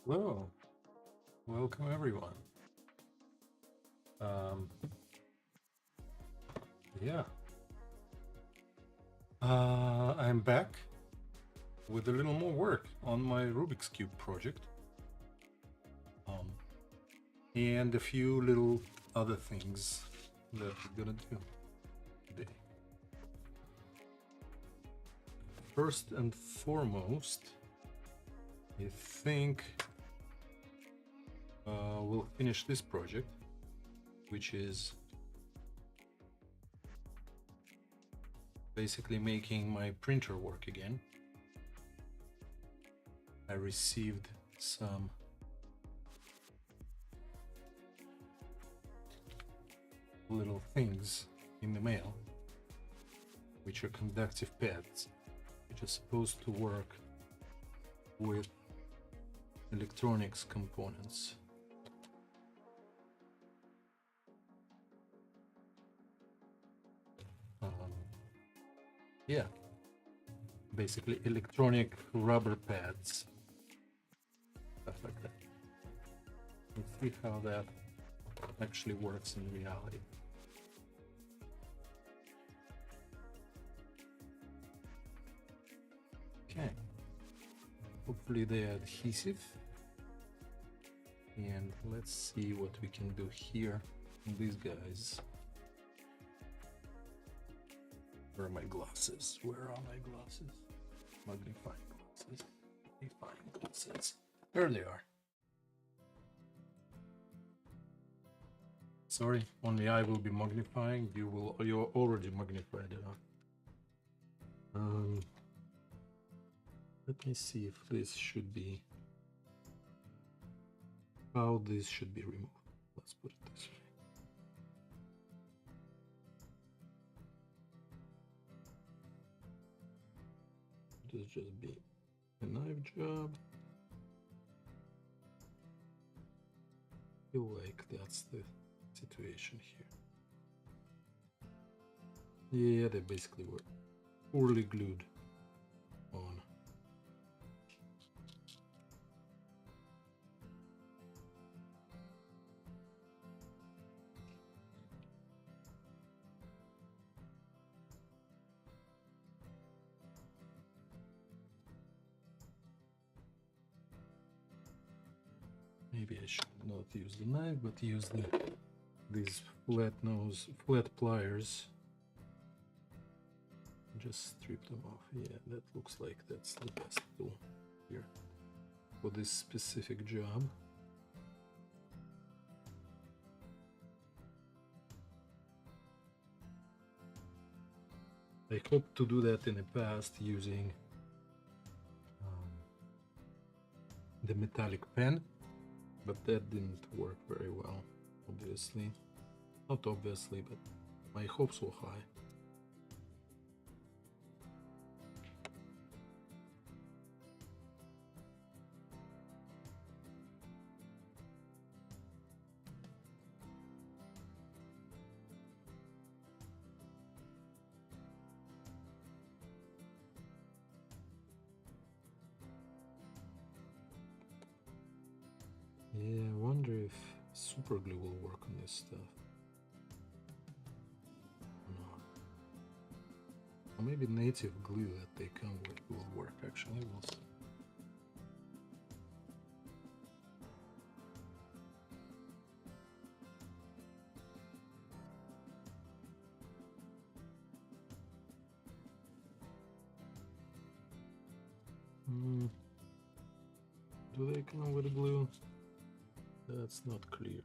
Hello, welcome everyone. Um, yeah, I'm back with a little more work on my Rubik's Cube project, and a few little other things that we're gonna do today. First and foremost, I think we'll finish this project, which is basically making my printer work again. I received some little things in the mail, which are conductive pads, which are supposed to work with electronics components. Yeah, basically electronic rubber pads, stuff like that. Let's see how that actually works in reality. Okay, hopefully they're adhesive, and let's see what we can do here in these guys. Where are my glasses? Where are my glasses? Magnifying glasses. Magnifying glasses. There they are. Sorry, only I will be magnifying. You're already magnified enough. Let me see if this should be, how this should be removed. Let's put it this way. This just be a knife job. I feel like that's the situation here. Yeah, they basically were poorly glued on. Maybe I should not use the knife, but use these flat pliers. Just strip them off. Yeah, that looks like that's the best tool here for this specific job. I hope to do that in the past using the metallic pen, but that didn't work very well, obviously. Not obviously, but my hopes were high. Yeah, I wonder if super glue will work on this stuff. No. Or maybe native glue that they come with will work, actually. We'll see. Do they come with glue? That's not clear.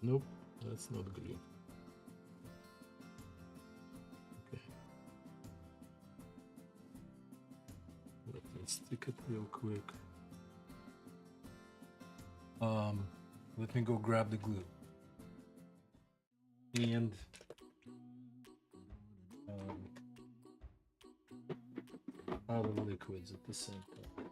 Nope, that's not glue. Okay. Let me stick it real quick. Let me go grab the glue. And other liquids at the same time.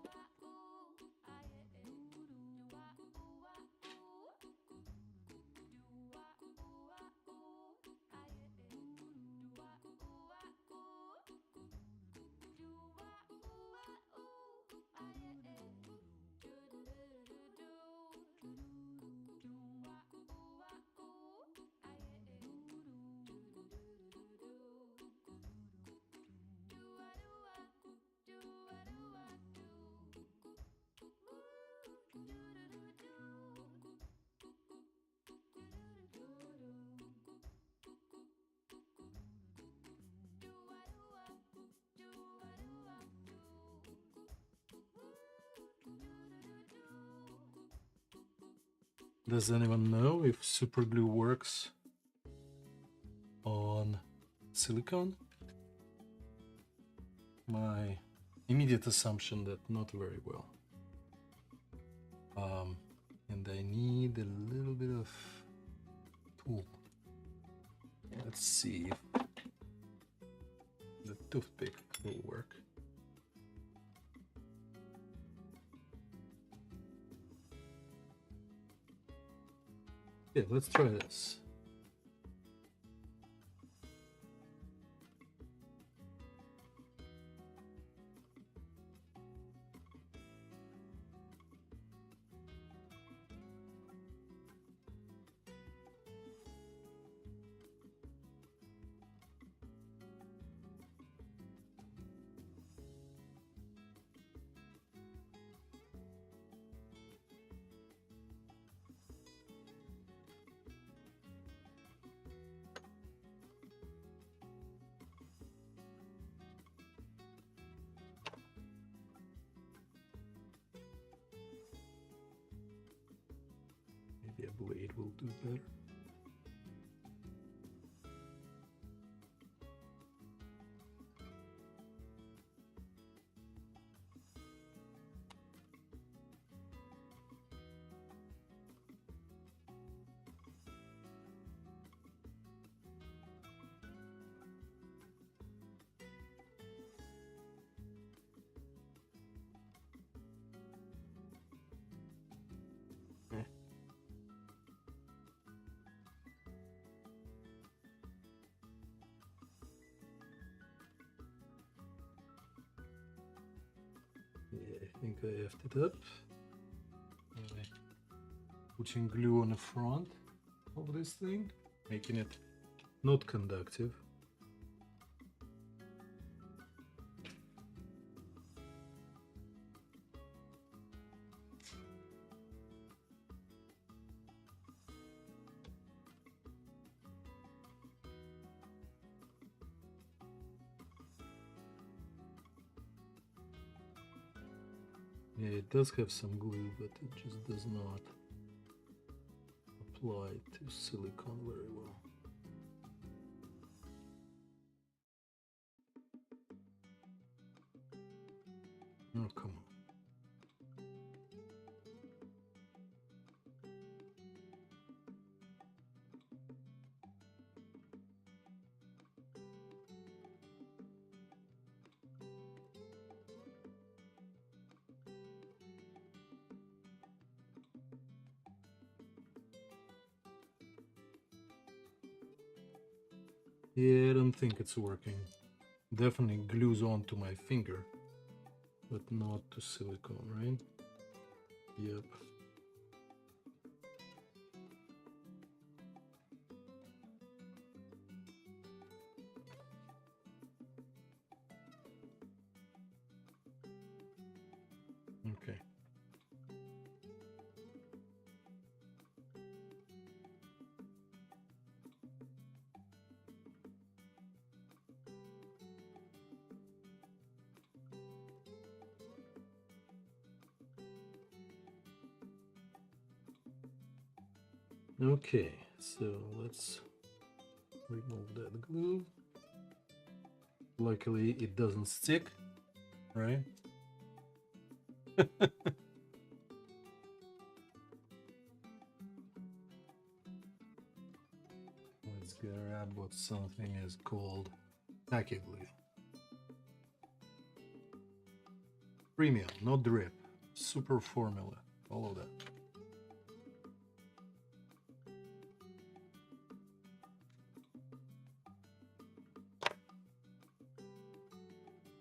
Does anyone know if super glue works on silicone? My immediate assumption that not very well. And I need a little bit of tool. Let's see if the toothpick will work. Yeah, let's try this. Maybe a blade will do better. Yeah, I think I effed it up. Putting glue on the front of this thing, making it not conductive. Yeah, it does have some glue, but it just does not apply to silicone very well. Oh, come on. Yeah, I don't think it's working. Definitely glues onto my finger, but not to silicone, right? Yep. Okay. Okay, so let's remove that glue. Luckily, it doesn't stick, right? Let's grab what something is called tacky glue. Premium, not drip. Super formula, all of that.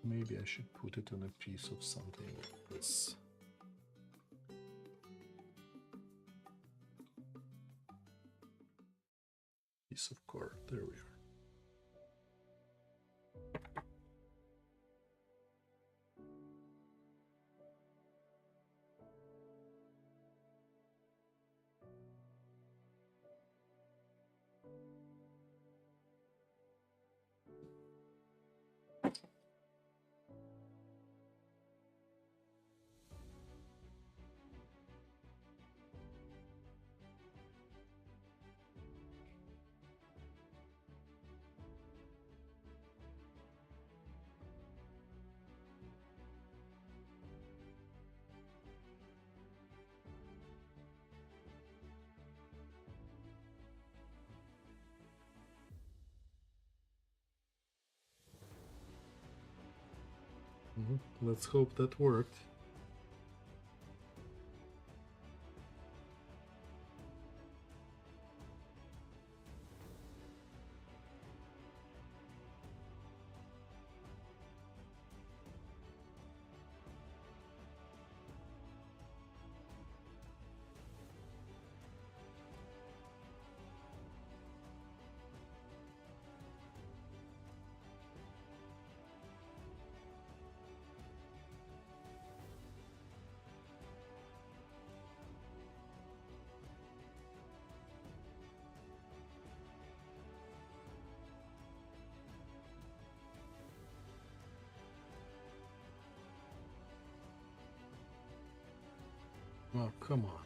Maybe I should put it on a piece of something like this. Piece of card, there we are. Let's hope that worked. Oh, come on.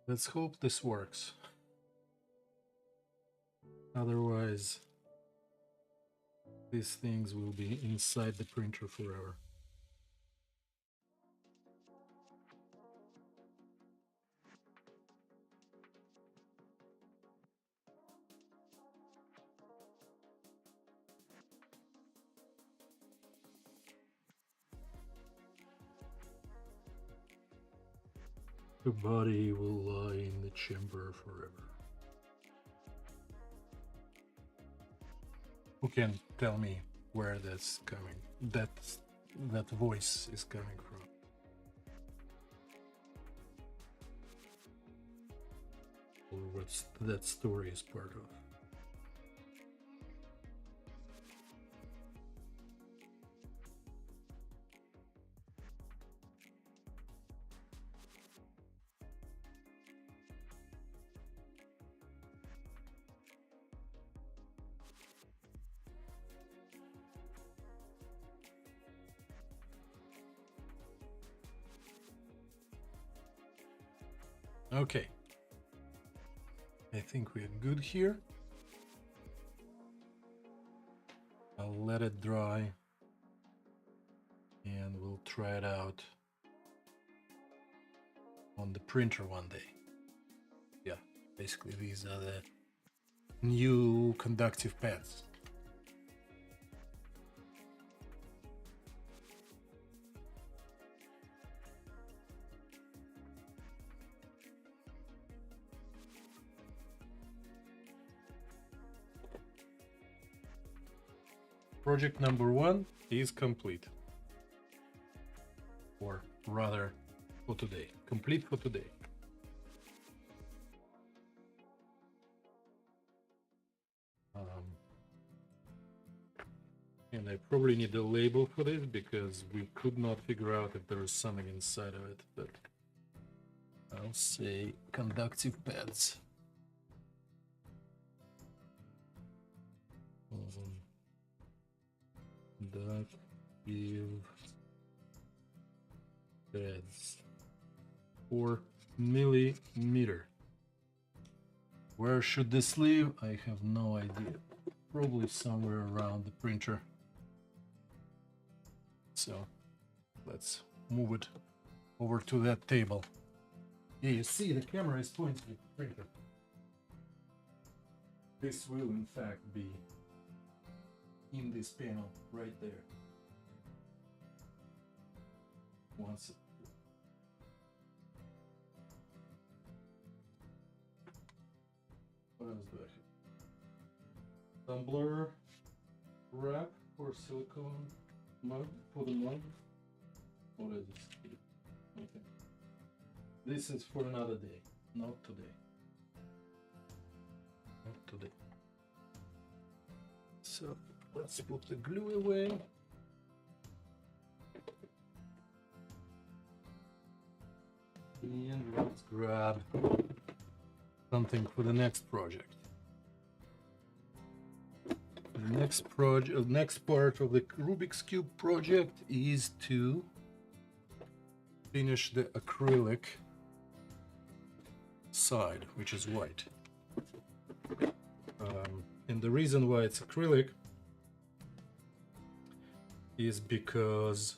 Let's hope this works. Otherwise, these things will be inside the printer forever. The body will lie in the chamber forever. Who can tell me where that's coming? That voice is coming from. Or what that story is part of. Okay, I think we're good here. I'll let it dry and we'll try it out on the printer one day. Yeah, basically these are the new conductive pads. Project number 1 is complete. Or rather, for today. Complete for today. And I probably need a label for this because we could not figure out if there is something inside of it, but I'll say conductive pads. Conductive pads. 4 millimeter. Where should this live? I have no idea. Probably somewhere around the printer. So let's move it over to that table. Yeah, you see the camera is pointing at the printer. This will in fact be in this panel right there. Once what else do I have? Tumbler wrap for silicone mug for the mug. What is this? Okay. This is for another day, not today. Not today. So let's put the glue away. And let's grab something for the next project. The next part of the Rubik's Cube project is to finish the acrylic side, which is white. And the reason why it's acrylic is because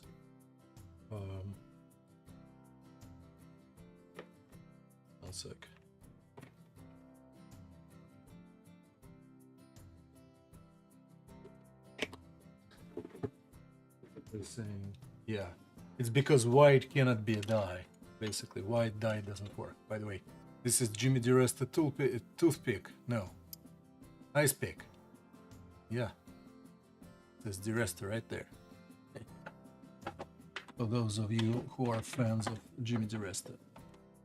one sec. They're saying, yeah, it's because white cannot be a dye. Basically, white dye doesn't work. By the way, this is Jimmy DiResta toothpick. No, ice pick. Yeah, there's DiResta right there. For those of you who are fans of Jimmy DiResta,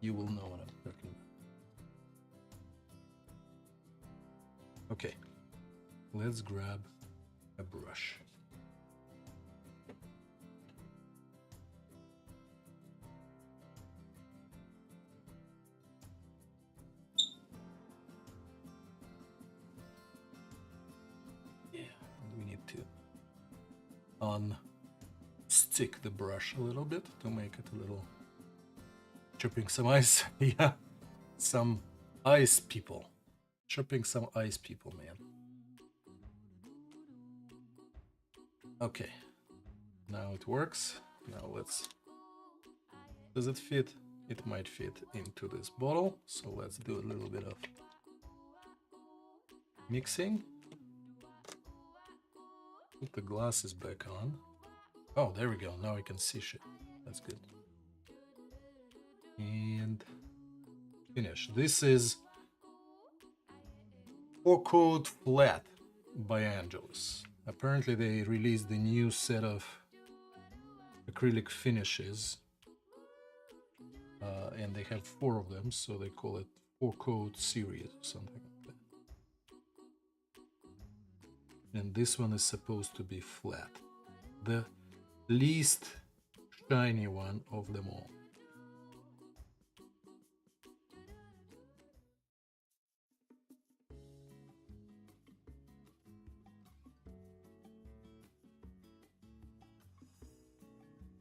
you will know what I'm talking about. Okay, let's grab a brush. Yeah, we need to unstick the brush a little bit to make it a little chopping some ice. Yeah, some ice people. Chopping some ice people, man. Okay, now it works. Now let's... Does it fit? It might fit into this bottle. So let's do a little bit of mixing. Put the glasses back on. Oh, there we go. Now I can see shit. That's good. And finish. This is 4-coat flat by Angelus. Apparently they released the new set of acrylic finishes. And they have 4 of them, so they call it 4-coat series or something like that. And this one is supposed to be flat. The least shiny one of them all.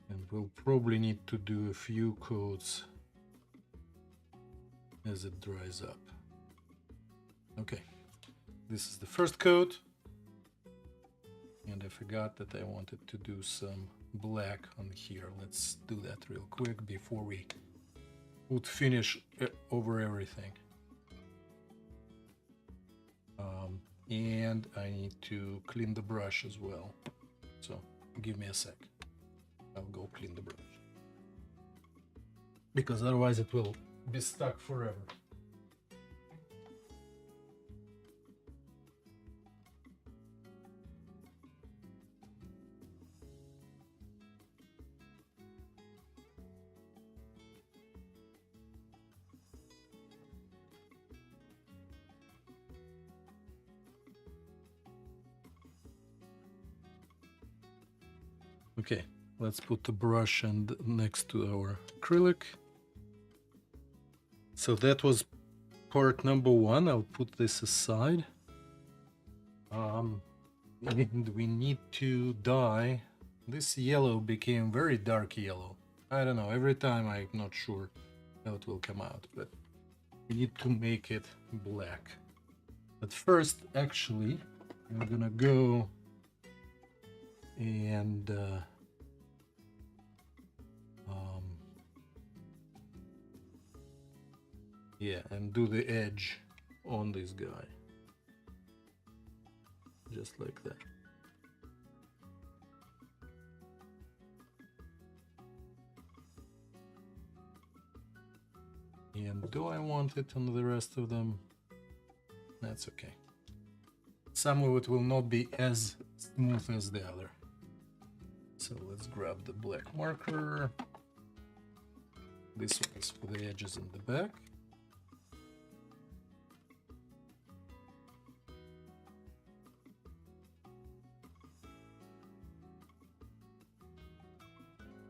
And we'll probably need to do a few coats as it dries up. Okay, this is the first coat. And I forgot that I wanted to do some black on here. Let's do that real quick before we put finish over everything. And I need to clean the brush as well. So give me a sec. I'll go clean the brush. Because otherwise it will be stuck forever. Okay, let's put the brush and next to our acrylic. So that was part number 1. I'll put this aside. And we need to dye. This yellow became very dark yellow. I don't know, every time I'm not sure how it will come out, but we need to make it black. But first, actually, I'm gonna go and yeah, and do the edge on this guy, just like that. And do I want it on the rest of them? That's okay. Some of it will not be as smooth as the other. So let's grab the black marker. This one is for the edges in the back.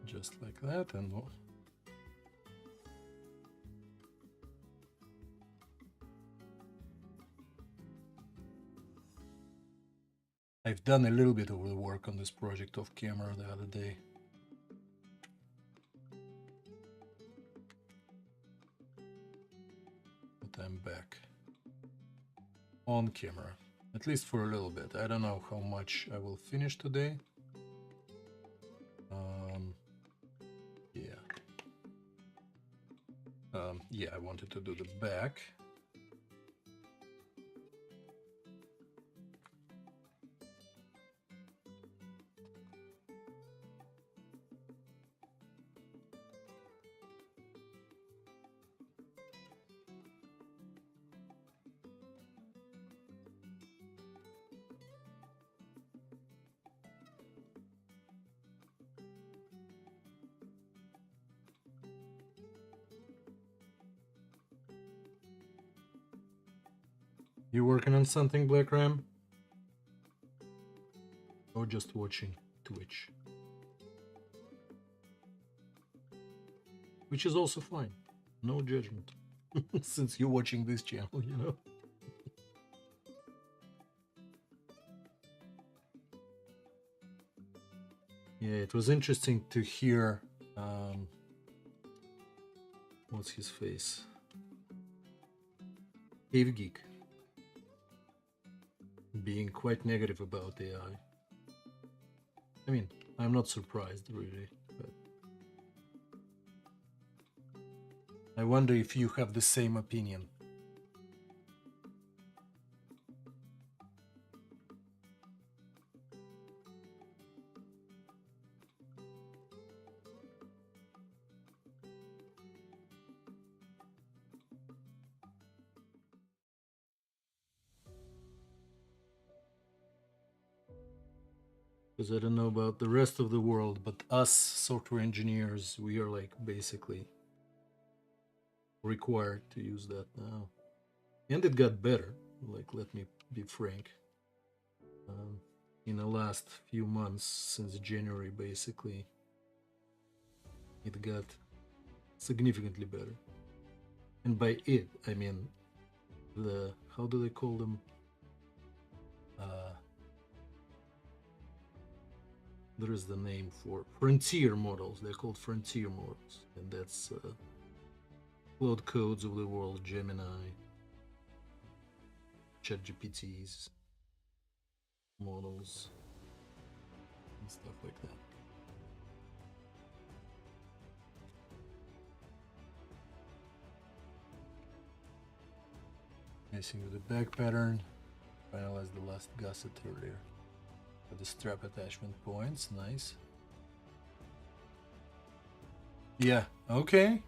Just like that, and I've done a little bit of the work on this project off camera the other day. But I'm back on camera, at least for a little bit. I don't know how much I will finish today. Yeah, I wanted to do the back. You working on something, Black Ram? Or just watching Twitch? Which is also fine. No judgment. Since you're watching this channel, you know. Yeah, it was interesting to hear what's his face? Cave Geek being quite negative about AI. I mean, I'm not surprised really, but I wonder if you have the same opinion. Because I don't know about the rest of the world, but us software engineers, we are like basically required to use that now. And it got better, like, let me be frank. In the last few months, since January, basically, it got significantly better. And by it, I mean the, how do they call them? There is the name for frontier models. They're called frontier models, and that's Cloud Codes of the world, Gemini, ChatGPTs, models, and stuff like that. Messing with the back pattern, finalize the last gusset earlier. For the strap attachment points, nice. Yeah, okay,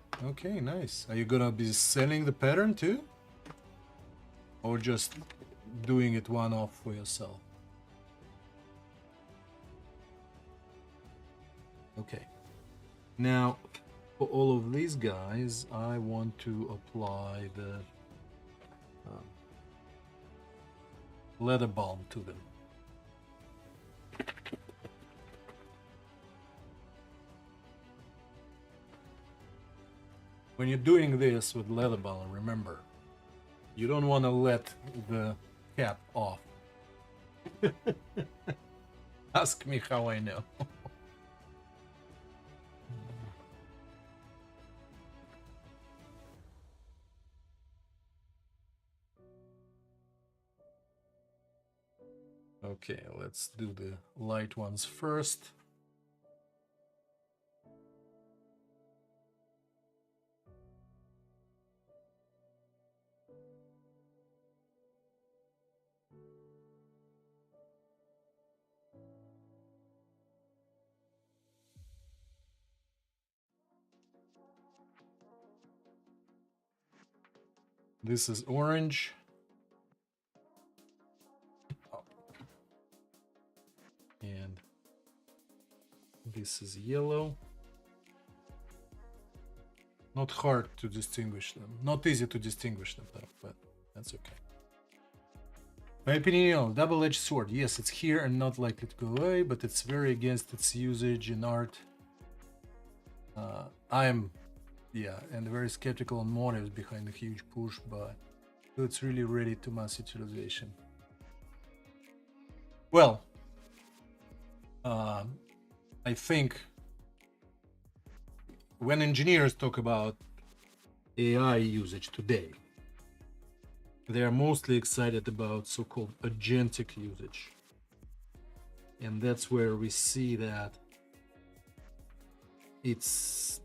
nice. Are you gonna be selling the pattern too? Or just doing it one-off for yourself? Okay. Now, for all of these guys, I want to apply the leather balm to them. When you're doing this with leather balm, remember, you don't want to let the cap off. Ask me how I know. Okay, let's do the light ones first. This is orange. And this is yellow. Not hard to distinguish them. Not easy to distinguish them though, but that's okay. My opinion, double-edged sword. Yes, it's here and not likely to go away, but it's very against its usage in art. I'm, yeah, and very skeptical on motives behind the huge push, but it's really ready to mass utilization. Well, I think when engineers talk about AI usage today, they are mostly excited about so-called agentic usage. And that's where we see that it's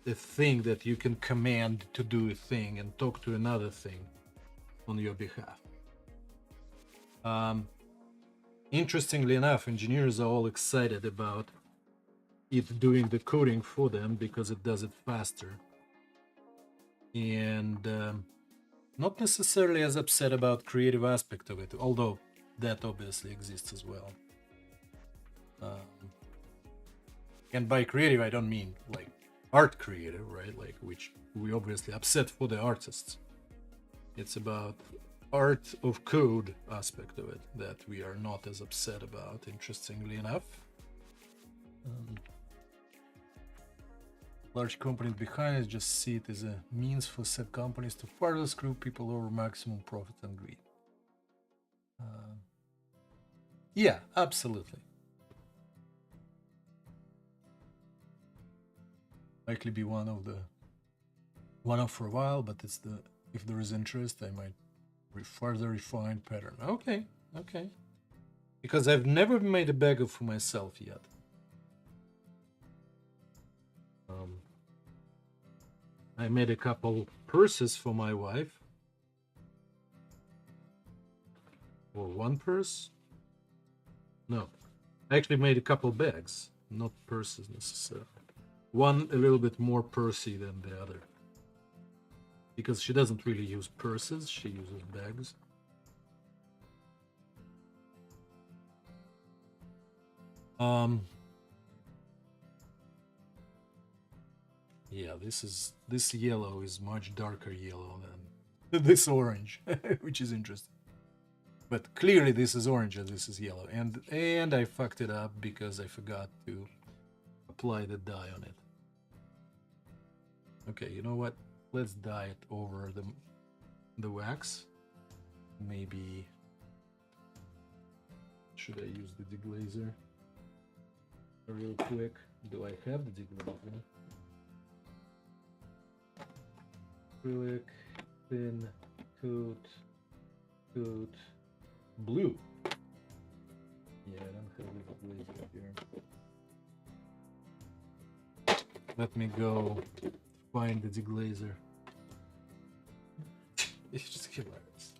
a thing that you can command to do a thing and talk to another thing on your behalf. Interestingly enough, engineers are all excited about it doing the coding for them because it does it faster. And not necessarily as upset about creative aspect of it, although that obviously exists as well. And by creative, I don't mean like art creative, right? Like, which we obviously upset for the artists. It's about art of code aspect of it that we are not as upset about, interestingly enough. Large companies behind it just see it as a means for said companies to further screw people over maximum profit and greed. Yeah, absolutely. Likely be one of for a while, but it's the, if there is interest, I might further refine pattern. Okay. Because I've never made a bag for myself yet. I made a couple purses for my wife. Or one purse? No. I actually made a couple bags, not purses necessarily. One a little bit more pursy than the other. Because she doesn't really use purses, she uses bags. Yeah, this yellow is much darker yellow than this orange, which is interesting. But clearly this is orange and this is yellow, and I fucked it up because I forgot to apply the dye on it. Okay, you know what? Let's dye it over the wax. Maybe should I use the deglazer real quick? Do I have the deglazer? Acrylic, thin, coat, blue. Yeah, I don't have the deglazer here. Let me go find the deglazer. It's just hilarious.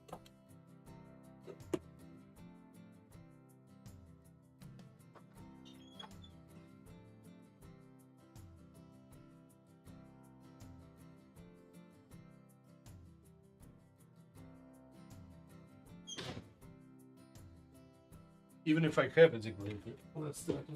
Even if I have a deglazer, let's start.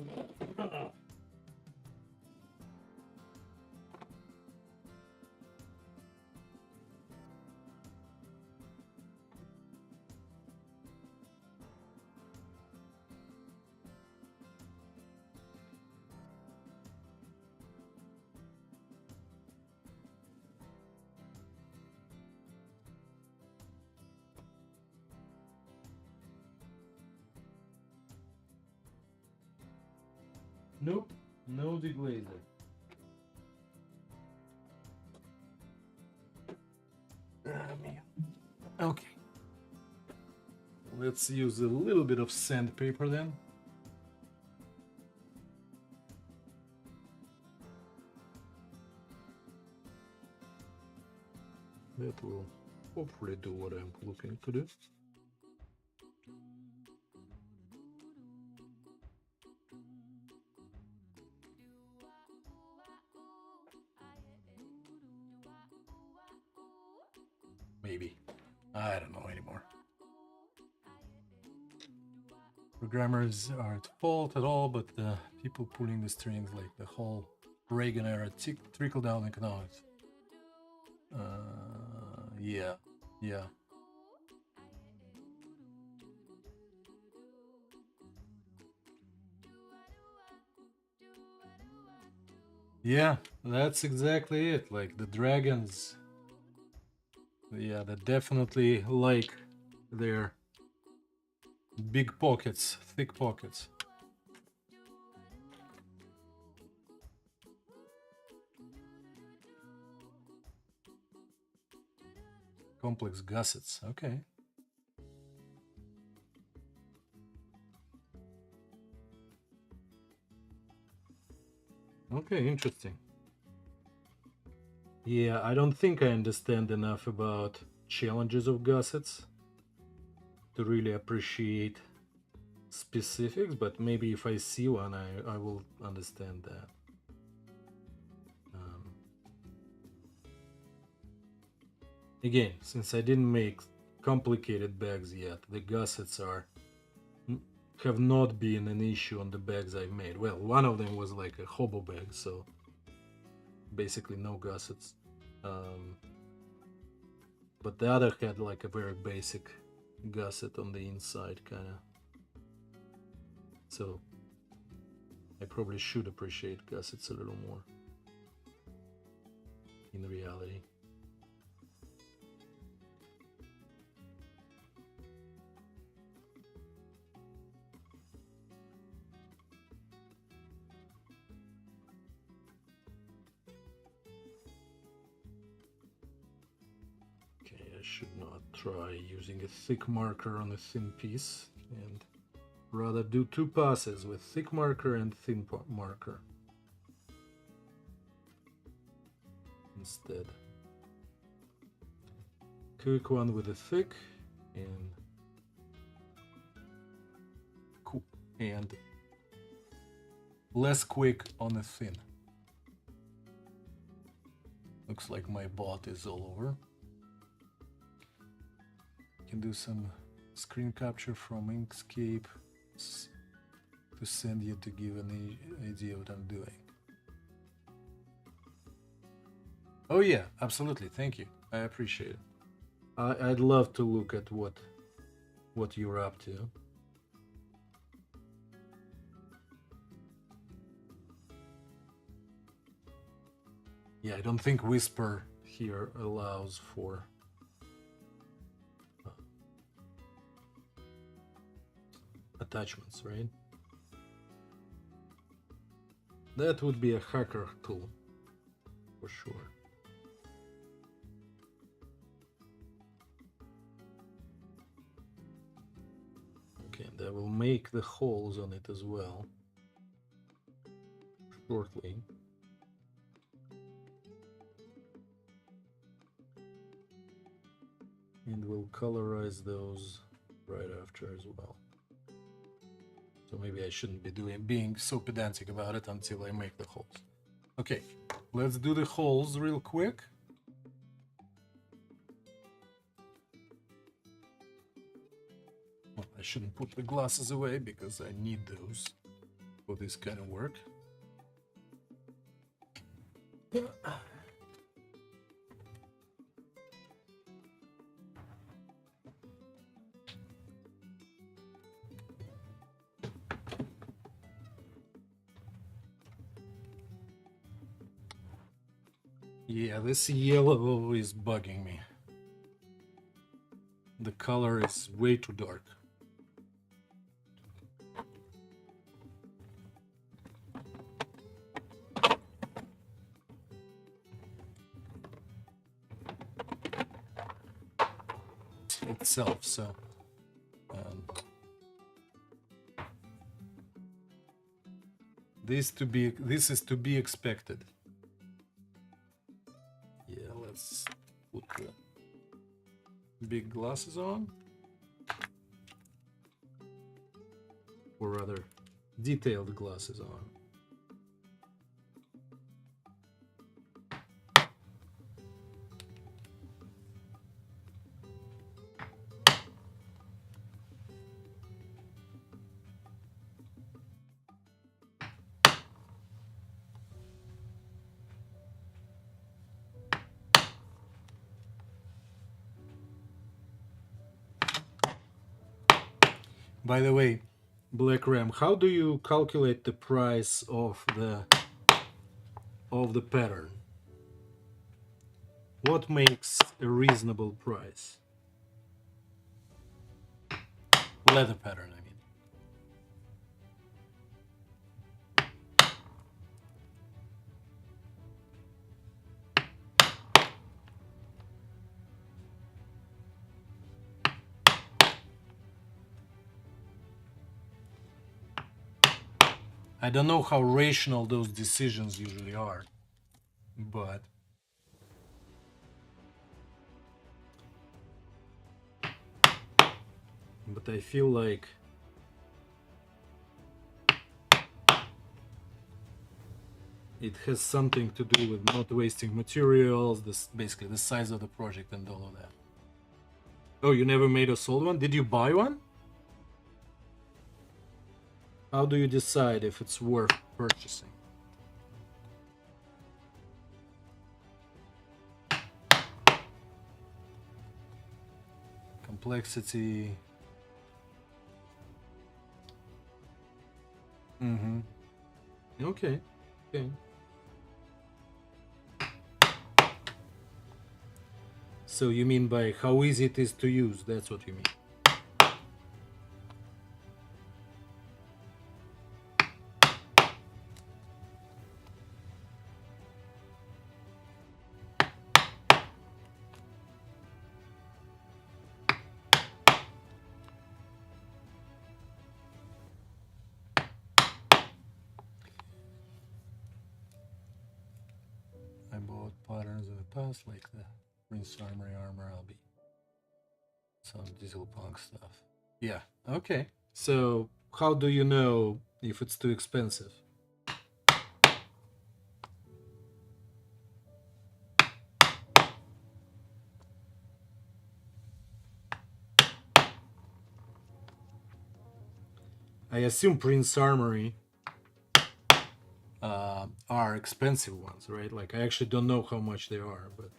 Nope, no deglazer. Okay. Let's use a little bit of sandpaper then. That will hopefully do what I'm looking to do. Maybe. I don't know anymore. Programmers are at fault at all, but the people pulling the strings, like the whole Reagan era trickle-down economics. Yeah. Yeah, that's exactly it. Like the dragons. Yeah, they definitely like their big pockets, thick pockets. Complex gussets. Okay. Okay, interesting. Yeah, I don't think I understand enough about challenges of gussets to really appreciate specifics, but maybe if I see one, I will understand that. Again, since I didn't make complicated bags yet, the gussets have not been an issue on the bags I've made. Well, one of them was like a hobo bag, so basically no gussets. But the other had like a very basic gusset on the inside, kind of. So I probably should appreciate gussets a little more in reality. I should not try using a thick marker on a thin piece and rather do two passes with thick marker and thin marker instead. Quick one with a thick and less quick on a thin. Looks like my bot is all over. Can do some screen capture from Inkscape to send you to give an idea what I'm doing. Oh yeah, absolutely. Thank you. I appreciate it. I'd love to look at what you're up to. Yeah, I don't think Whisper here allows for attachments, right? That would be a hacker tool for sure. Okay, and I will make the holes on it as well shortly. And we'll colorize those right after as well. So maybe I shouldn't be being so pedantic about it until I make the holes. Okay, let's do the holes real quick. Well, I shouldn't put the glasses away because I need those for this kind of work. Yeah, this yellow is bugging me. The color is way too dark. Itself, so this is to be expected. Yeah, let's put the big glasses on, or rather detailed glasses on. By the way, Black Ram, how do you calculate the price of the pattern? What makes a reasonable price? Leather pattern, I mean. I don't know how rational those decisions usually are, but I feel like it has something to do with not wasting materials, this basically the size of the project and all of that. Oh, you never made a sold one? Did you buy one? How do you decide if it's worth purchasing? Complexity. Mm-hmm. Okay. Okay. So you mean by how easy it is to use, that's what you mean. I bought patterns in the past, like the Prince Armory armor. I'll be some diesel punk stuff. Yeah, okay. So how do you know if it's too expensive? I assume Prince Armory are expensive ones, right? Like I actually don't know how much they are, but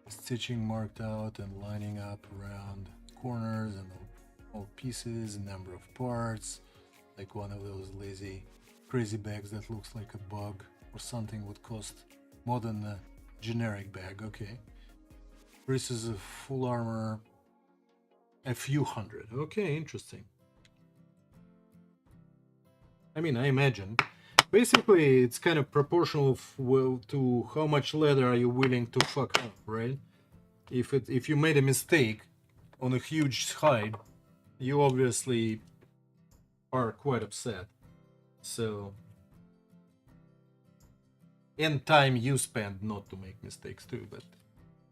stitching marked out and lining up around corners and all pieces, number of parts, like one of those lazy crazy bags that looks like a bug or something would cost more than a generic bag. Okay, pieces of full armor, a few hundred. Okay, interesting. I mean, I imagine basically it's kind of proportional to how much leather are you willing to fuck up, right? If you made a mistake on a huge hide, you obviously are quite upset. So, and time you spend not to make mistakes too, but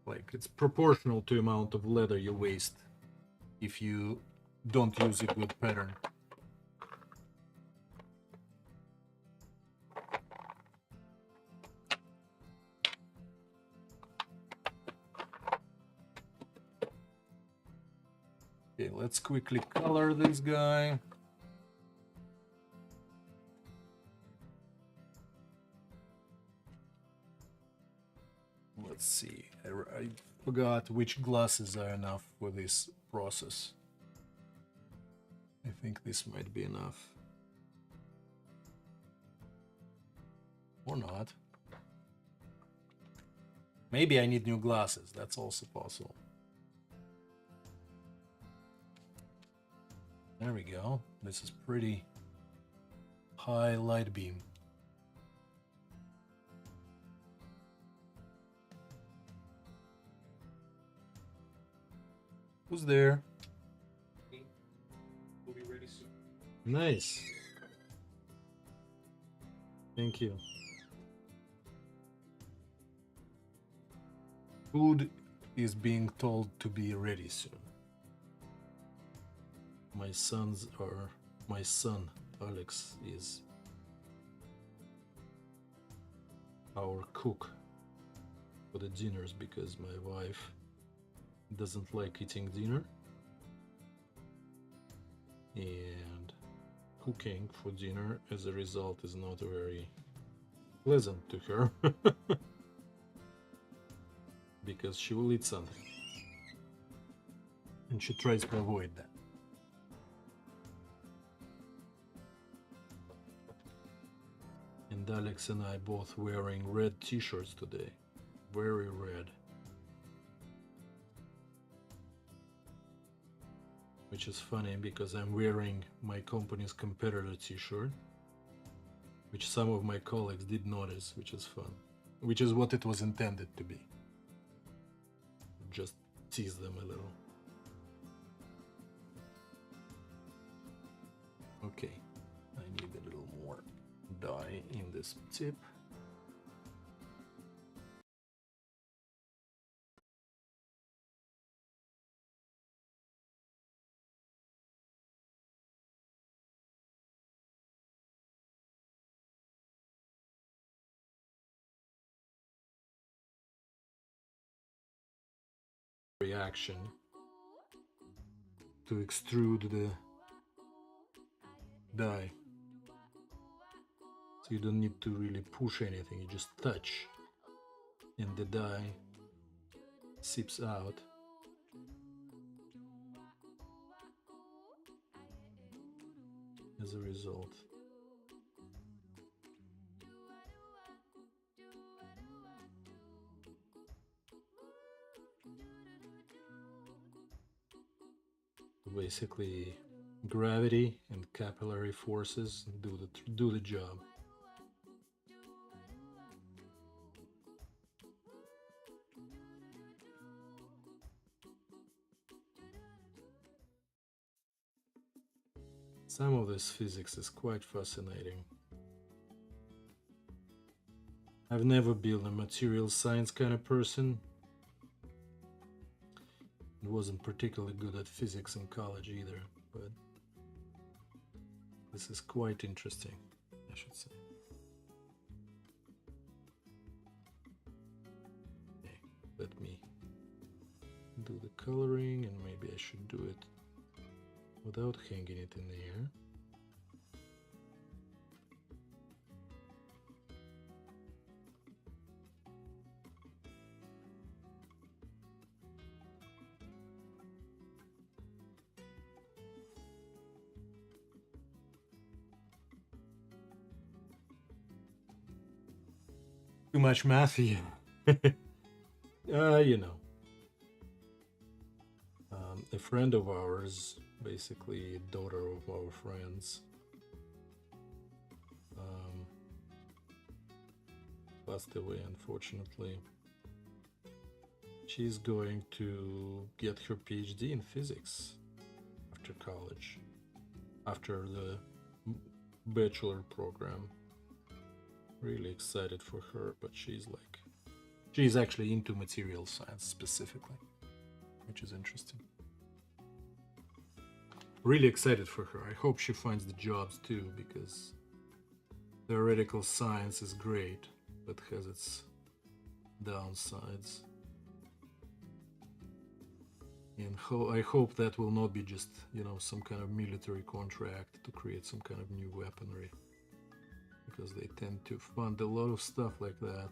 like it's proportional to the amount of leather you waste if you don't use a good pattern. Okay, let's quickly color this guy. Let's see, I forgot which glasses are enough for this process. I think this might be enough. Or not. Maybe I need new glasses, that's also possible. There we go. This is pretty high light beam. Who's there? We'll be ready soon. Nice. Thank you. Food is being told to be ready soon. My son Alex is our cook for the dinners because my wife doesn't like eating dinner, and cooking for dinner as a result is not very pleasant to her because she will eat something and she tries to avoid that. And Alex and I both wearing red t-shirts today, very red, which is funny because I'm wearing my company's competitor t-shirt, which some of my colleagues did notice, which is fun, which is what it was intended to be. Just tease them a little. Okay, I need a little more dye in this tip. Reaction to extrude the dye, so you don't need to really push anything, you just touch and the dye seeps out. As a result, basically gravity and capillary forces do the job. Some of this physics is quite fascinating. I've never been a material science kind of person. I wasn't particularly good at physics in college either, but this is quite interesting, I should say. Okay, let me do the coloring, and maybe I should do it without hanging it in the air. Too much math here. You know. A friend of ours, basically a daughter of our friends, passed away, unfortunately. She's going to get her PhD in physics after college, after the bachelor program. Really excited for her, but she's actually into material science specifically, which is interesting. Really excited for her. I hope she finds the jobs too, because theoretical science is great, but has its downsides. And I hope that will not be just, some kind of military contract to create some kind of new weaponry, because they tend to fund a lot of stuff like that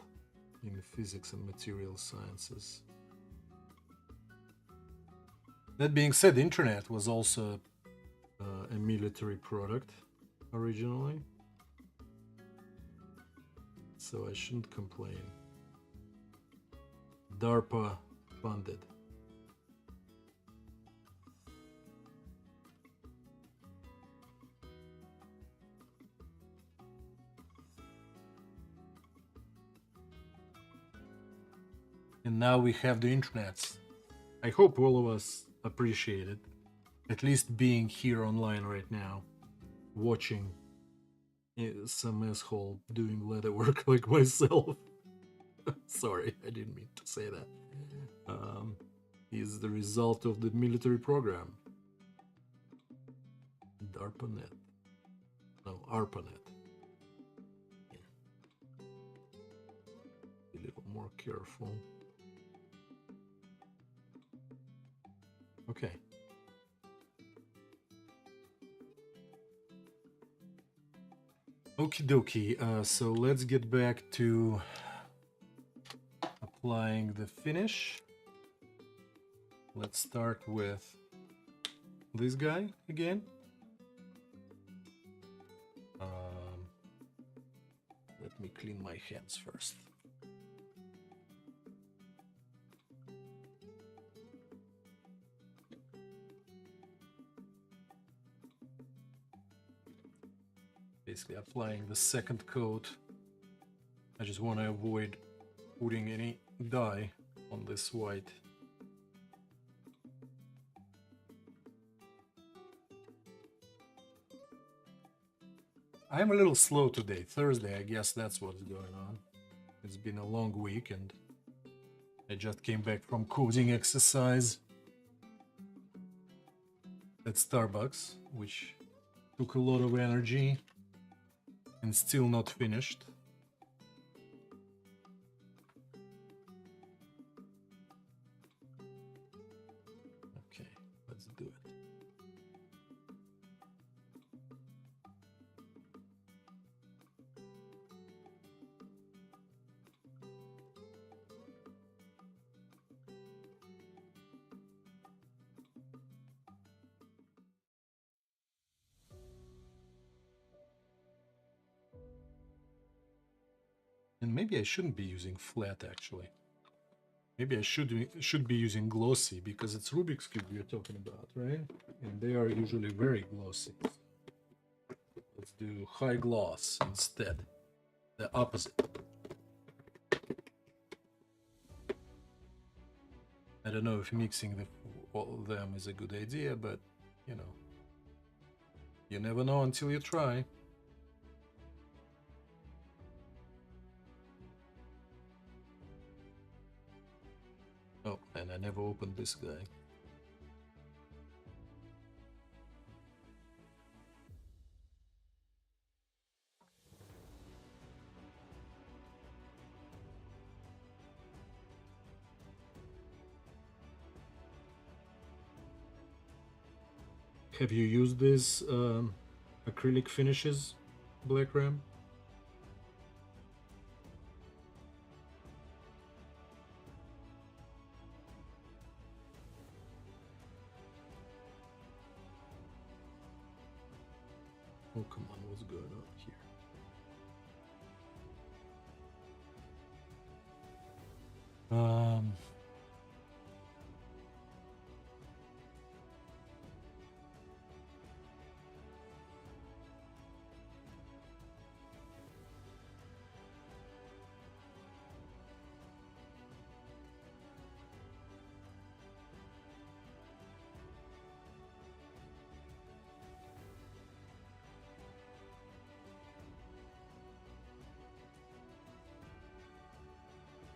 in the physics and material sciences. That being said, the internet was also a military product originally, so I shouldn't complain. DARPA funded. And now we have the internet. I hope all of us appreciate it. At least being here online right now, watching some asshole doing leather work like myself. Sorry, I didn't mean to say that. Is the result of the military program. DARPANET. No, ARPANET. Yeah. Be a little more careful. Okay. Okie dokie. So let's get back to applying the finish. Let's start with this guy again. Let me clean my hands first. Basically applying the second coat. I just want to avoid putting any dye on this white. I'm a little slow today. Thursday, I guess that's what's going on. It's been a long week and I just came back from coding exercise at Starbucks, which took a lot of energy and still not finished. Okay, let's do it. And maybe I shouldn't be using flat, actually. Maybe I should be using glossy, because it's Rubik's Cube we're talking about, right? And they are usually very glossy. Let's do high gloss instead. The opposite. I don't know if mixing all of them is a good idea, but, you know, you never know until you try. Oh, and I never opened this guy. Have you used these acrylic finishes, Black Ram? Oh, come on, what's going on here?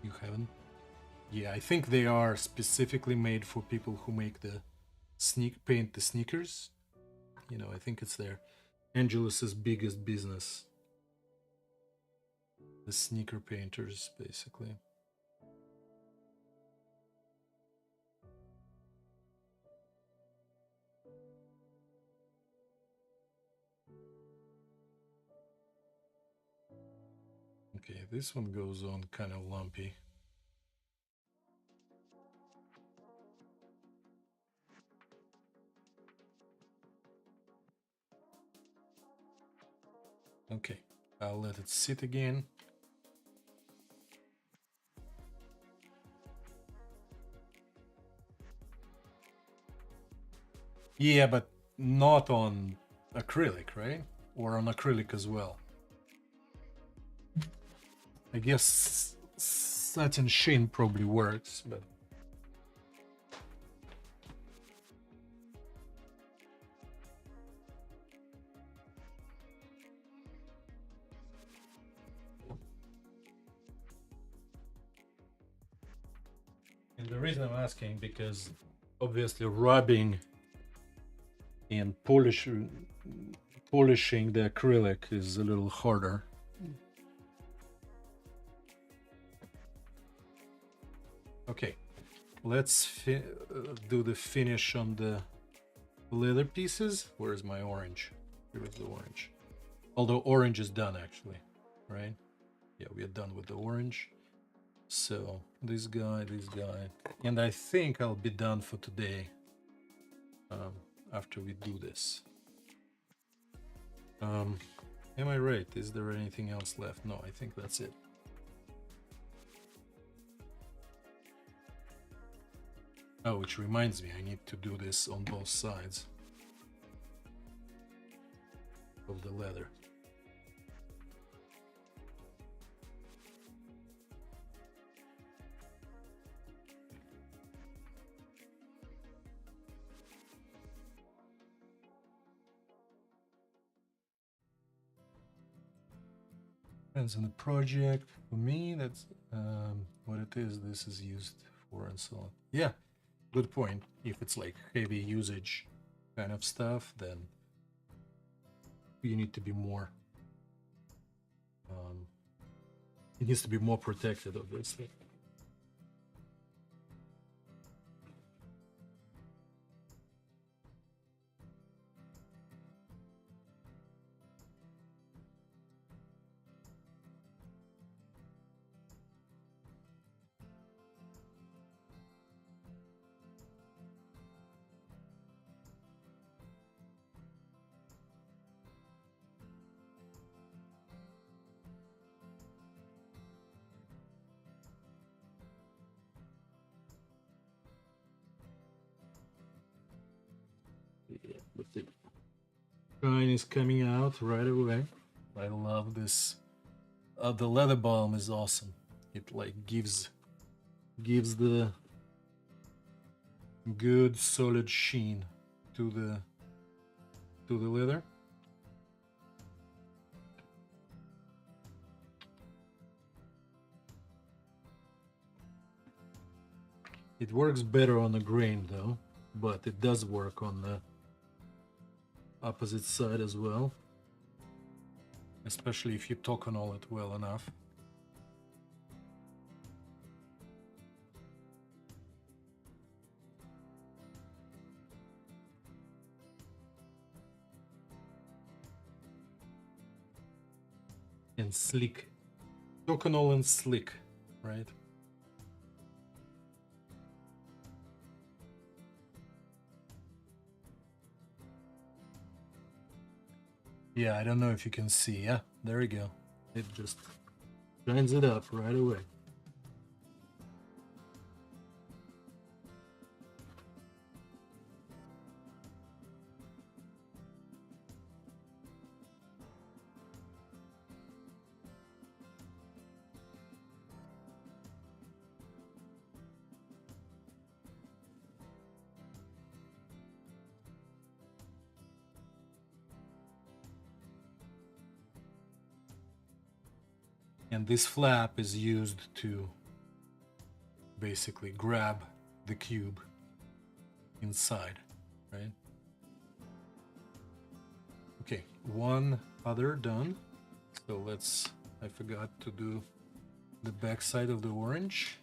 You haven't? Yeah, I think they are specifically made for people who make the paint the sneakers. You know, I think it's their Angelus's biggest business. The sneaker painters, basically. Okay, this one goes on kind of lumpy. Okay, I'll let it sit again. Yeah, but not on acrylic, right? Or on acrylic as well. I guess satin sheen probably works, but the reason I'm asking, because obviously rubbing and polishing the acrylic is a little harder. Okay, let's do the finish on the leather pieces. Where's my orange? Here is the orange. Although orange is done actually, right? Yeah, we are done with the orange. So this guy, and I think I'll be done for today after we do this. Am I right? Is there anything else left? No, I think that's it. Oh, which reminds me, I need to do this on both sides of the leather. Depends on the project. For me, that's what it is. This is used for and so on. Yeah, good point. If it's like heavy usage kind of stuff, then you need to be more. It needs to be more protected, obviously. Yeah, but the shine is coming out right away. I love this. The leather balm is awesome. It like gives the good solid sheen to the leather. It works better on the grain though, but it does work on the opposite side as well, especially if you toconol it well enough. And slick. Toconol and slick, right? Yeah, I don't know if you can see. Yeah, there we go. It just shines it up right away. And this flap is used to basically grab the cube inside, right? Okay, one other done. So let's, I forgot to do the back side of the orange.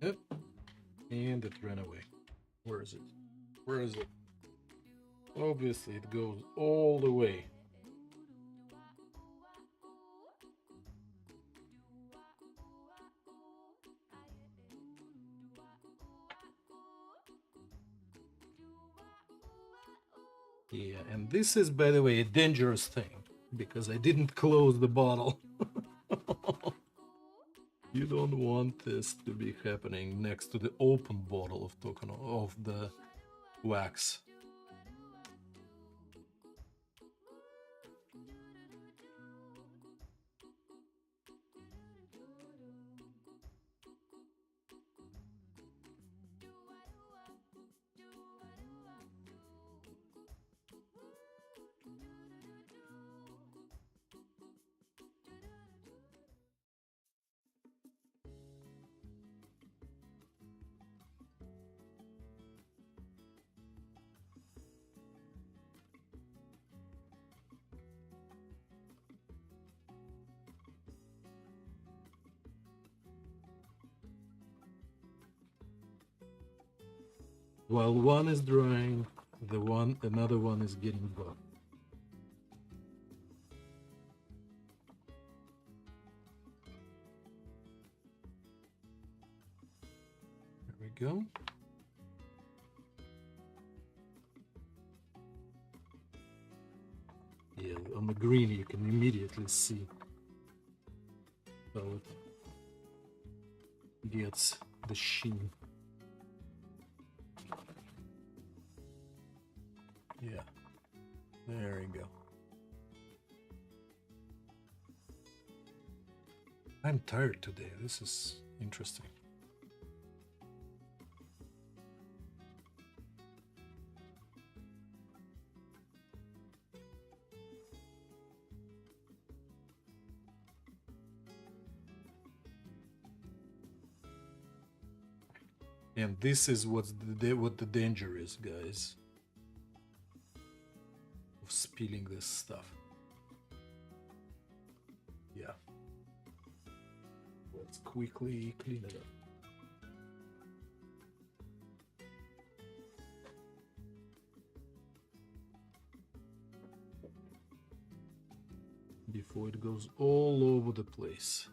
Yep, and it ran away. Where is it? Where is it? Obviously, it goes all the way. Yeah, and this is, by the way, a dangerous thing, because I didn't close the bottle. You don't want this to be happening next to the open bottle of of the wax. While one is drying, another one is getting buffed. There we go. Yeah, on the green you can immediately see how it gets the sheen. Yeah, there you go. I'm tired today. This is interesting. And this is what the danger is, guys, of spilling this stuff. Yeah. Let's quickly clean it up. Before it goes all over the place.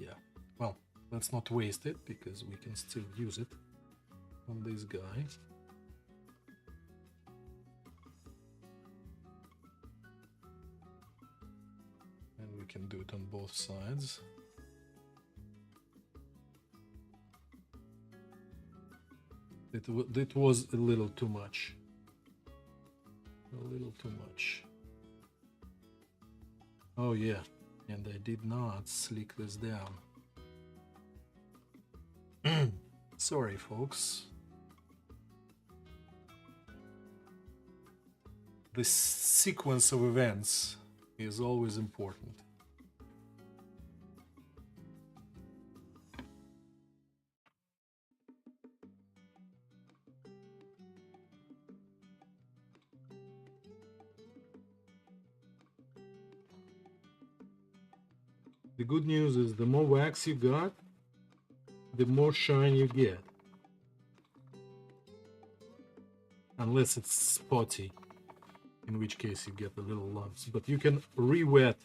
Yeah. Well, let's not waste it because we can still use it on this guy. And we can do it on both sides. It was a little too much. A little too much. Oh yeah, and I did not slick this down. Sorry, folks. The sequence of events is always important. The good news is the more wax you got, the more shine you get. Unless it's spotty, in which case you get the little lumps. But you can re-wet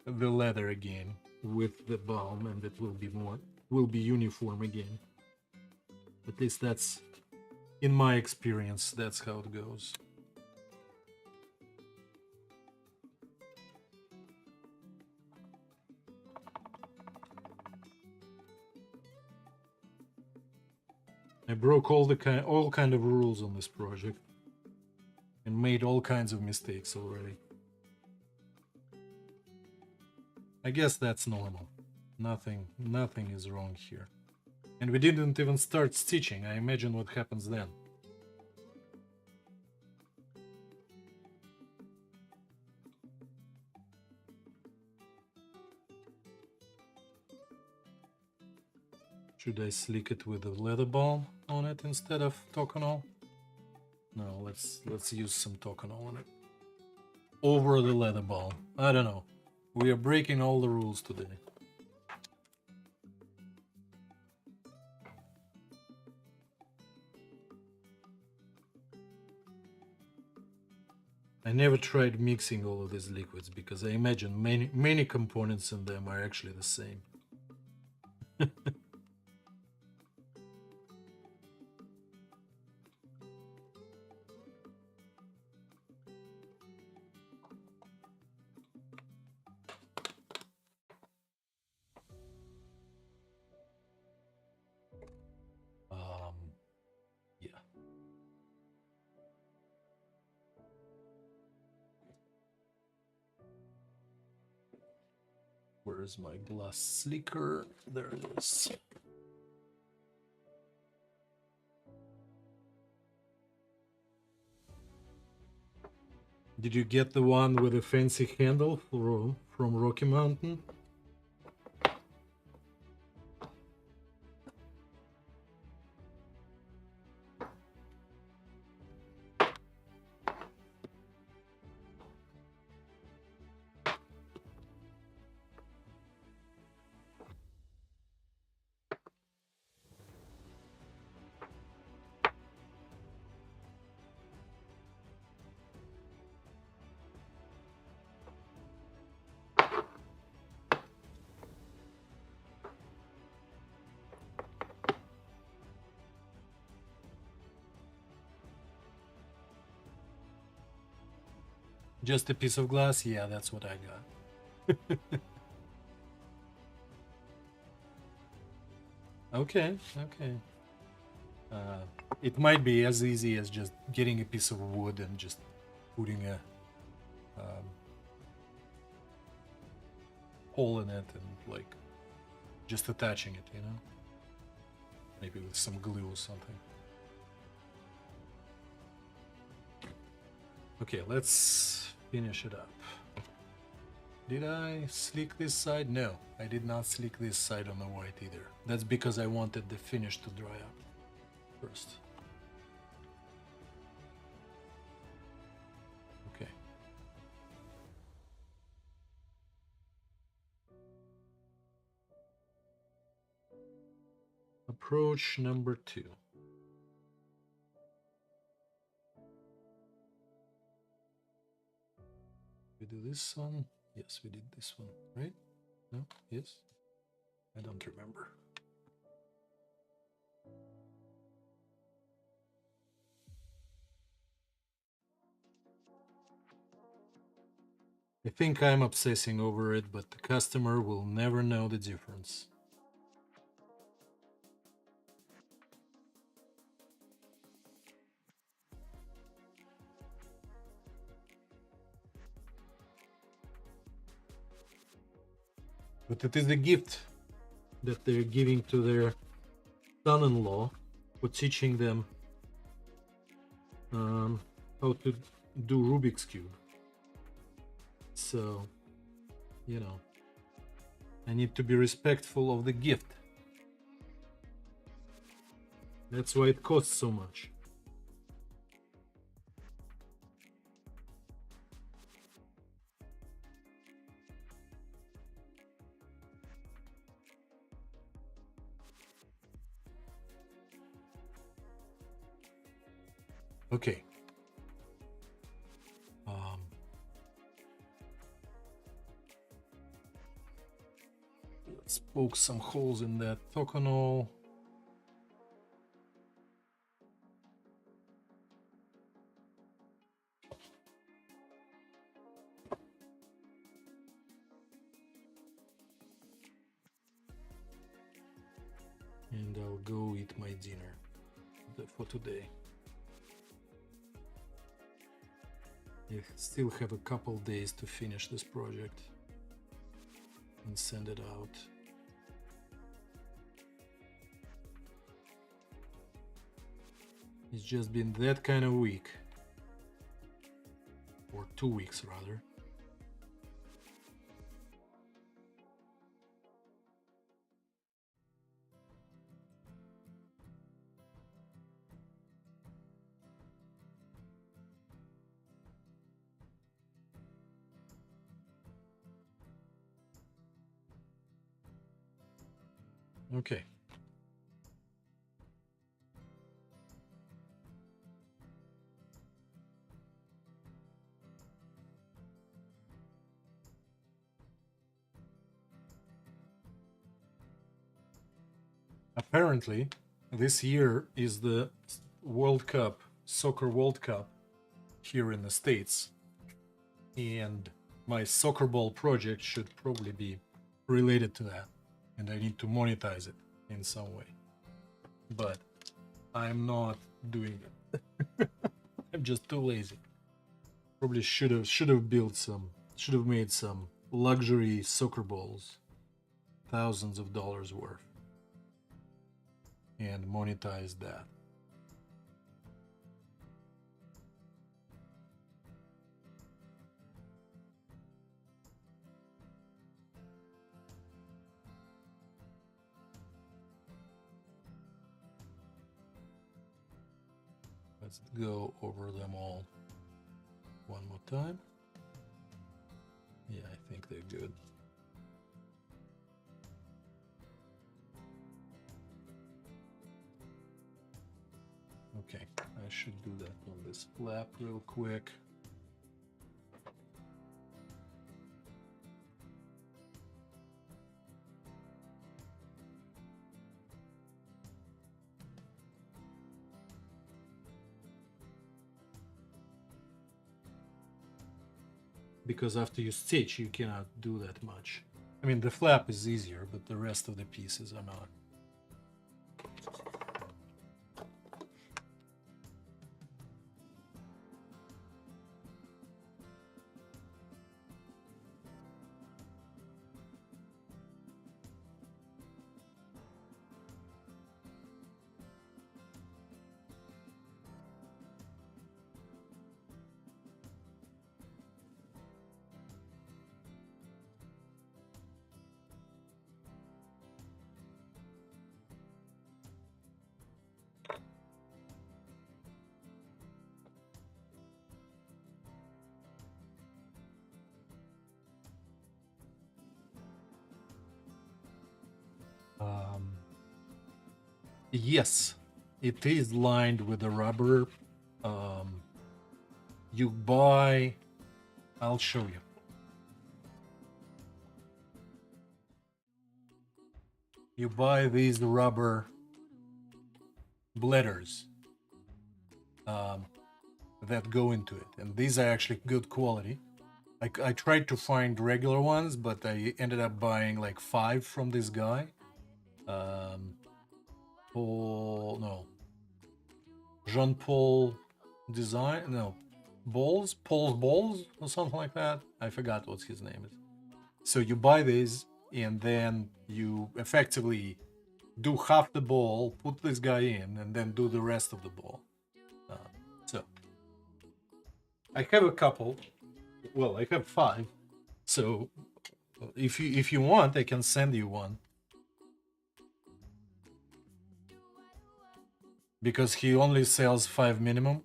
the leather again with the balm and it will be uniform again. At least that's, in my experience, that's how it goes. I broke all kind of rules on this project and made all kinds of mistakes already. I guess that's normal. Nothing is wrong here. And we didn't even start stitching. I imagine what happens then. Should I slick it with a leather balm on it instead of Tokonol? No, let's use some Tokonol on it. Over the leather balm. I don't know. We are breaking all the rules today. I never tried mixing all of these liquids because I imagine many components in them are actually the same. Yeah. Where is my glass slicker? There it is. Did you get the one with a fancy handle from Rocky Mountain? Just a piece of glass? Yeah, that's what I got. Okay, okay. It might be as easy as just getting a piece of wood and just putting a hole in it and like just attaching it, you know? Maybe with some glue or something. Okay, let's finish it up. Did I slick this side? No, I did not slick this side on the white either. That's because I wanted the finish to dry up first. Okay. Approach number 2. We do this one? Yes, we did this one, right? No? Yes? I don't remember. I think I'm obsessing over it, but the customer will never know the difference. But it is a gift that they're giving to their son-in-law for teaching them how to do Rubik's Cube. So, you know, I need to be respectful of the gift. That's why it costs so much. Okay. Let's poke some holes in that toconol. And I'll go eat my dinner for today. I still have a couple days to finish this project and send it out. It's just been that kind of week, or 2 weeks rather. Okay. Apparently, this year is the World Cup, Soccer World Cup here in the States. And my soccer ball project should probably be related to that. And I need to monetize it in some way. But I'm not doing it. I'm just too lazy. Probably should have made some luxury soccer balls, thousands of dollars worth, and monetize that. Let's go over them all one more time. Yeah, I think they're good. Okay, I should do that on this flap real quick. because after you stitch, you cannot do that much. I mean, the flap is easier, but the rest of the pieces are not. Yes, it is lined with a rubber. You buy, I'll show you. You buy these rubber bladders that go into it, and these are actually good quality. I tried to find regular ones, but I ended up buying like 5 from this guy. Jean-Paul Design, no, Paul's Balls or something like that. I forgot what his name is. So you buy these, and then you effectively do half the ball, put this guy in, and then do the rest of the ball. So I have a couple. Well, I have 5. So if you want, I can send you one. Because he only sells 5 minimum.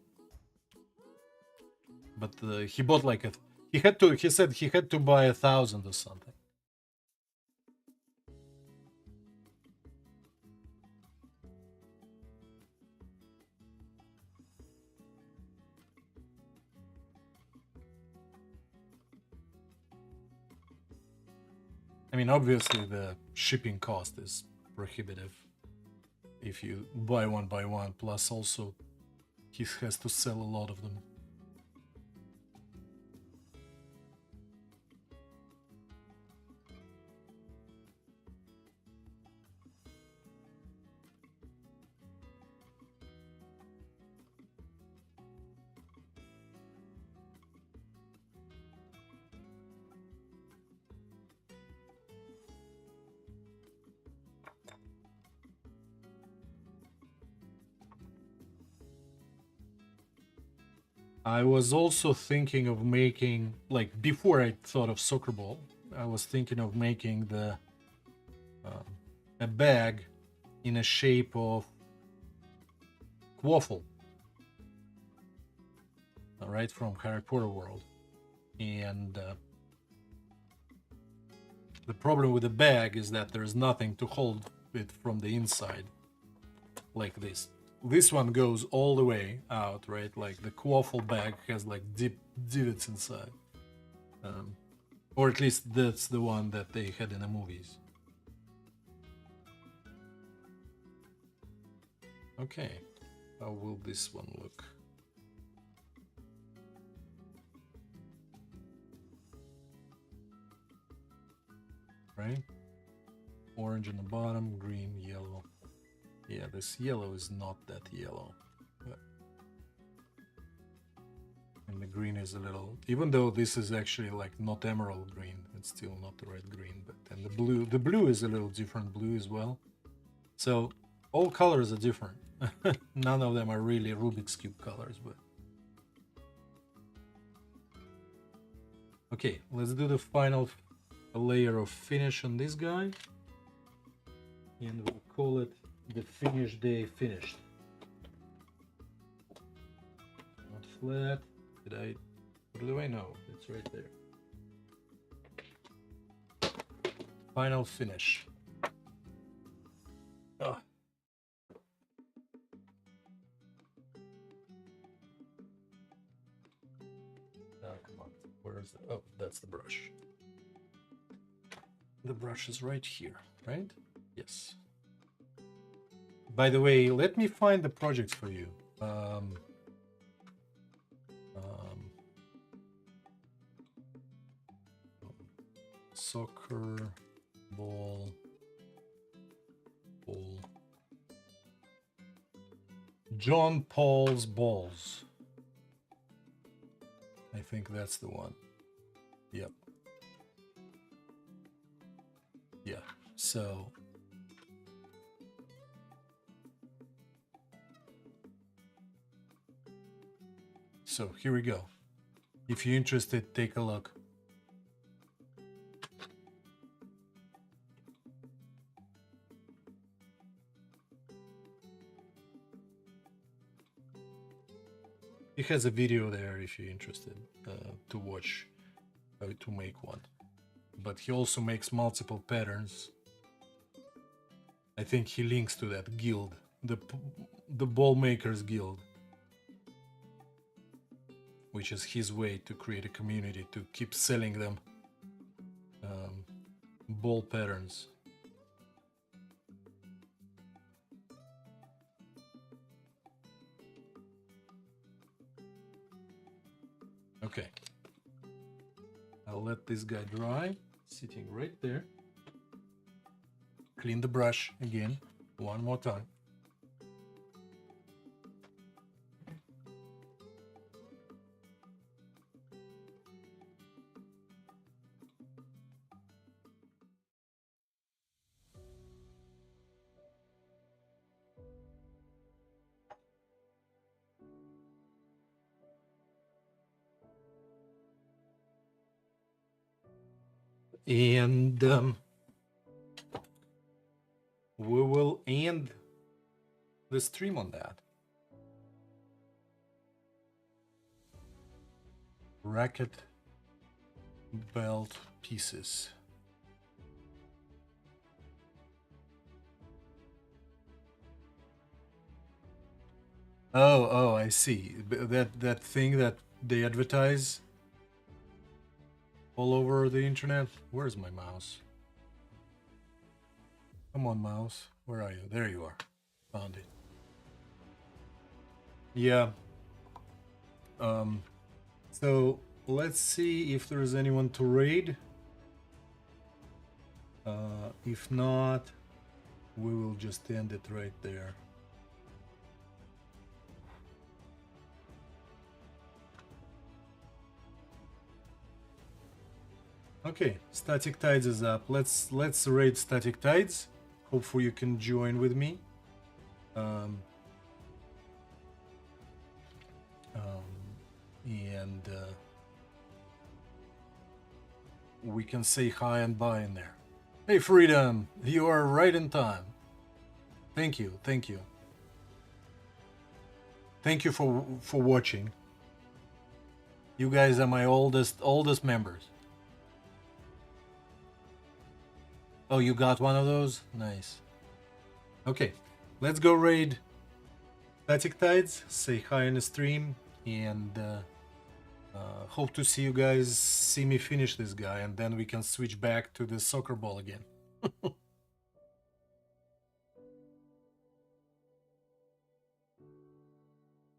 But he bought like he said he had to buy 1,000 or something. I mean, obviously the shipping cost is prohibitive if you buy one by one, plus also he has to sell a lot of them. I was also thinking of making, like, before I thought of soccer ball, I was thinking of making the a bag in a shape of Quaffle, right, from Harry Potter world. And the problem with the bag is that there's nothing to hold it from the inside, like this. This one goes all the way out, right? Like the Quaffle bag has like deep divots inside. Or at least that's the one that they had in the movies. Okay, how will this one look? Right? Orange on the bottom, green, yellow. Yeah, this yellow is not that yellow. But... and the green is a little, even though this is actually like not emerald green, it's still not the right green. But then the blue is a little different blue as well. So all colors are different. None of them are really Rubik's Cube colors, but okay, let's do the final layer of finish on this guy, and we'll call it the finish day finished. Not flat. Did I put it away? No, it's right there. Final finish. Oh. Oh, come on. Where is it? Oh, that's the brush. The brush is right here, right? Yes. By the way, let me find the projects for you. Soccer ball. John Paul's balls. I think that's the one. Yep. Yeah. So here we go. If you're interested, take a look. He has a video there if you're interested to watch how to make one. But he also makes multiple patterns. I think he links to that guild, the Ball Makers Guild, which is his way to create a community to keep selling them ball patterns. Okay, I'll let this guy dry, sitting right there. Clean the brush again, one more time. And we will end the stream on that. Racket belt pieces. Oh, I see. That thing that they advertise all over the internet. Where's my mouse? Come on, mouse. Where are you? There you are. Found it. Yeah. So let's see if there's anyone to raid. If not, we will just end it right there. Okay, Static Tides is up. Let's raid Static Tides. Hopefully you can join with me. And we can say hi and bye in there. Hey Freedom, you are right in time. Thank you, thank you. Thank you for watching. You guys are my oldest members. Oh, you got one of those? Nice. Okay, let's go raid Static Tides, say hi in the stream, and hope to see you guys see me finish this guy, and then we can switch back to the soccer ball again.